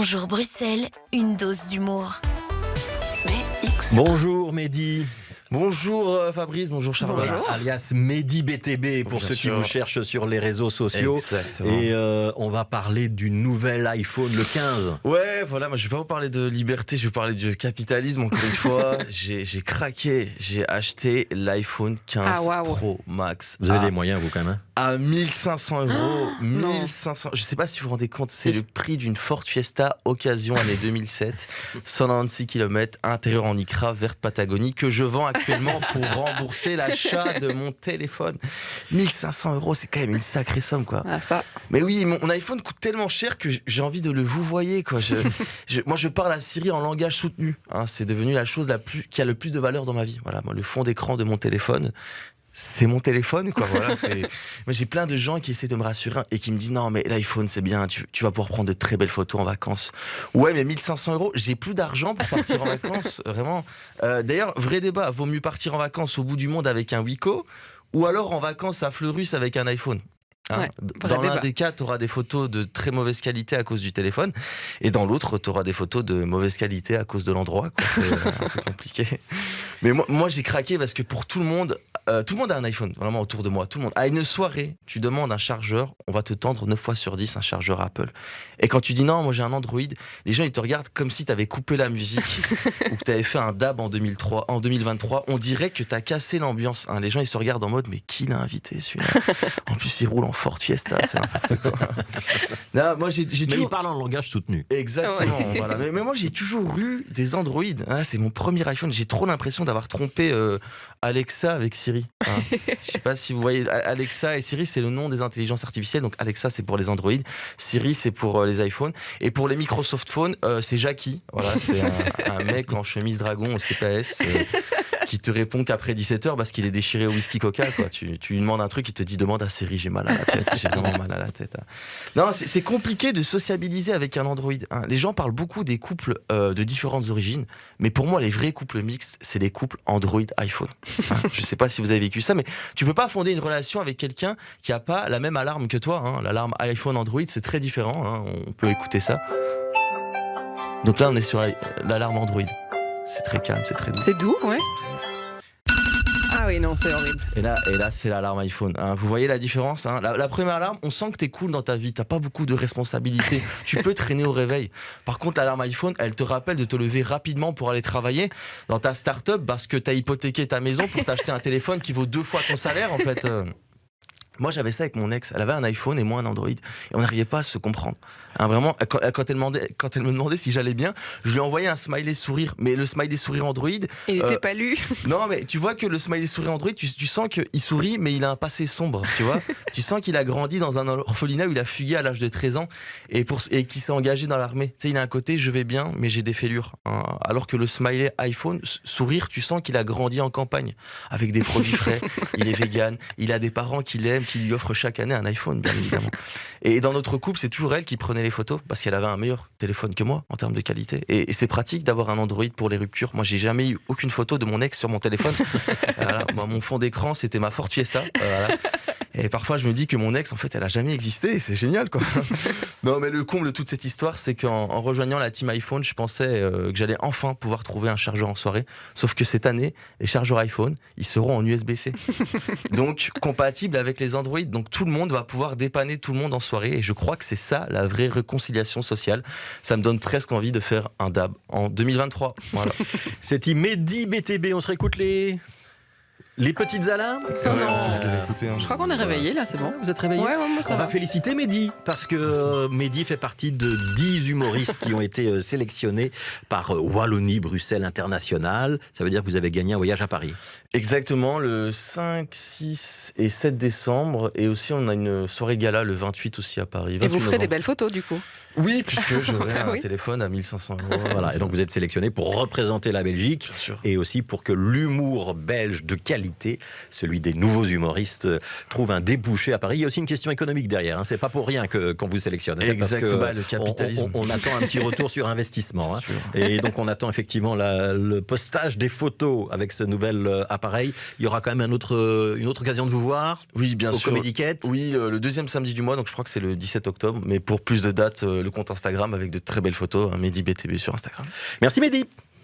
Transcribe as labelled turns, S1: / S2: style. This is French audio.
S1: Bonjour Bruxelles, une dose d'humour.
S2: Bonjour Mehdi.
S3: Bonjour Fabrice, bonjour Charles.
S2: Alias Mehdi BTB pour
S3: Bien
S2: ceux
S3: sûr.
S2: qui vous cherchent sur les réseaux sociaux.
S3: Exactement.
S2: Et on va parler du nouvel iPhone, le 15.
S3: Ouais, voilà, moi je vais pas vous parler de liberté, je vais vous parler du capitalisme encore une fois. J'ai craqué, j'ai acheté l'iPhone 15 Pro Max.
S2: Vous avez des moyens vous quand même, hein?
S3: À 1500 €. 1500. Je sais pas si vous vous rendez compte, c'est le prix d'une Ford Fiesta occasion année 2007. 196 km, intérieur en Icra, verte Patagonie, que je vends actuellement pour rembourser l'achat de mon téléphone. 1500 €, c'est quand même une sacrée somme, quoi.
S4: Ah, ça.
S3: Mais oui, mon iPhone coûte tellement cher que j'ai envie de le vouvoyer, quoi. Moi, je parle à Siri en langage soutenu. Hein, c'est devenu la chose qui a le plus de valeur dans ma vie. Voilà, moi, le fond d'écran de mon téléphone, c'est mon téléphone, quoi. Voilà, moi, j'ai plein de gens qui essaient de me rassurer et qui me disent non, mais l'iPhone, c'est bien, tu vas pouvoir prendre de très belles photos en vacances. Ouais, mais 1500 €, j'ai plus d'argent pour partir en vacances, vraiment. D'ailleurs, vrai débat, vaut mieux partir en vacances au bout du monde avec un Wiko ou alors en vacances à Fleurus avec un iPhone. Hein,
S4: Ouais,
S3: dans l'un
S4: débat.
S3: des cas, tu auras des photos de très mauvaise qualité à cause du téléphone, et dans l'autre, tu auras des photos de mauvaise qualité à cause de l'endroit, quoi. C'est un peu compliqué. Mais moi j'ai craqué parce que pour tout le monde a un iPhone, vraiment autour de moi. Tout le monde. À une soirée, tu demandes un chargeur, on va te tendre 9 fois sur 10 un chargeur Apple. Et quand tu dis non, moi j'ai un Android, les gens ils te regardent comme si tu avais coupé la musique ou que tu avais fait un dab en 2023. On dirait que tu as cassé l'ambiance. Hein. Les gens ils se regardent en mode mais qui l'a invité celui-là? En plus il roule en Ford Fiesta, c'est n'importe quoi. Non, moi j'ai
S2: Mais
S3: toujours...
S2: il parle en langage soutenu.
S3: Exactement, voilà. Mais moi j'ai toujours eu des Android. Hein, c'est mon premier iPhone. J'ai trop l'impression d'avoir trompé Alexa avec Siri. Hein. Je sais pas si vous voyez, Alexa et Siri c'est le nom des intelligences artificielles. Donc Alexa c'est pour les Android, Siri c'est pour les iPhones. Et pour les Microsoft Phones, c'est Jackie. Voilà, c'est un mec en chemise dragon au CPS. Qui te répond qu'après 17h parce qu'il est déchiré au whisky coca, quoi. Tu lui demandes un truc, il te dit demande à Siri, j'ai mal à la tête, j'ai vraiment mal à la tête. Hein. Non, c'est compliqué de sociabiliser avec un Android. Hein. Les gens parlent beaucoup des couples de différentes origines, mais pour moi les vrais couples mixtes, c'est les couples Android-iPhone. Hein. Je sais pas si vous avez vécu ça, mais tu peux pas fonder une relation avec quelqu'un qui a pas la même alarme que toi. Hein. L'alarme iPhone-Android, c'est très différent. Hein. On peut écouter ça. Donc là, on est sur l'alarme Android. C'est très calme, c'est très doux.
S4: C'est doux, ouais. Ah oui, non, c'est horrible.
S3: Et là, c'est l'alarme iPhone. Hein. Vous voyez la différence, hein. La première alarme, on sent que t'es cool dans ta vie. T'as pas beaucoup de responsabilités. Tu peux traîner au réveil. Par contre, l'alarme iPhone, elle te rappelle de te lever rapidement pour aller travailler dans ta start-up parce que t'as hypothéqué ta maison pour t'acheter un téléphone qui vaut 2 fois ton salaire, en fait. Moi, j'avais ça avec mon ex. Elle avait un iPhone et moi un Android. Et on n'arrivait pas à se comprendre. Hein, vraiment, quand elle me demandait si j'allais bien, je lui envoyais un smiley sourire. Mais le smiley sourire Android...
S4: Il n'était pas lu.
S3: Non, mais tu vois que le smiley sourire Android, tu sens qu'il sourit, mais il a un passé sombre, tu vois. Tu sens qu'il a grandi dans un orphelinat où il a fugué à l'âge de 13 ans et qu'il s'est engagé dans l'armée. Tu sais, il a un côté, je vais bien, mais j'ai des fêlures. Hein. Alors que le smiley iPhone, sourire, tu sens qu'il a grandi en campagne, avec des produits frais, il est vegan, il a des parents qui l'aiment, qui lui offrent chaque année un iPhone, bien évidemment. Et dans notre couple, c'est toujours elle qui prenait les photos, parce qu'elle avait un meilleur téléphone que moi, en termes de qualité. Et c'est pratique d'avoir un Android pour les ruptures. Moi, j'ai jamais eu aucune photo de mon ex sur mon téléphone. Voilà. Moi, mon fond d'écran, c'était ma Ford Fiesta. Voilà. Et parfois, je me dis que mon ex, en fait, elle a jamais existé. Et c'est génial, quoi. Non, mais le comble de toute cette histoire, c'est qu'en rejoignant la team iPhone, je pensais que j'allais enfin pouvoir trouver un chargeur en soirée. Sauf que cette année, les chargeurs iPhone, ils seront en USB-C. Donc, compatibles avec les Android. Donc, tout le monde va pouvoir dépanner tout le monde en soirée. Et je crois que c'est ça, la vraie réconciliation sociale. Ça me donne presque envie de faire un dab en 2023. Voilà.
S2: C'est Mehdi BTB, on se réécoute les petites alarmes.
S3: Ouais, vous avez écouté, hein.
S4: Je crois qu'on est réveillé, là, c'est bon.
S2: Vous êtes réveillés?
S4: Ouais, moi, ça
S2: On va
S4: va.
S2: féliciter Mehdi, parce que Mehdi fait partie de 10 humoristes qui ont été sélectionnés par Wallonie Bruxelles International. Ça veut dire que vous avez gagné un voyage à Paris.
S3: Exactement, le 5, 6 et 7 décembre. Et aussi, on a une soirée gala le 28 aussi à Paris.
S4: Et vous
S3: 28
S4: ferez des
S3: novembre.
S4: belles photos, du coup.
S3: Oui, puisque j'aurai un
S4: Oui.
S3: téléphone à 1500 €.
S2: Voilà, et donc vous êtes sélectionné pour représenter la Belgique.
S3: Bien sûr.
S2: Et aussi pour que l'humour belge de qualité, celui des nouveaux humoristes, trouve un débouché à Paris. Il y a aussi une question économique derrière. Hein. C'est pas pour rien qu'on vous sélectionne. C'est parce
S3: Exactement,
S2: que
S3: le capitalisme.
S2: On attend un petit retour sur investissement. Hein.
S3: Bien sûr.
S2: Et donc on attend effectivement le postage des photos avec ce nouvel appareil. Il y aura quand même une autre occasion de vous voir
S3: Oui, bien
S2: au
S3: sûr.
S2: Comédie Quête.
S3: Oui, le deuxième samedi du mois, donc je crois que c'est le 17 octobre. Mais pour plus de dates, le compte Instagram avec de très belles photos, Mehdi BTB sur Instagram.
S2: Merci Mehdi.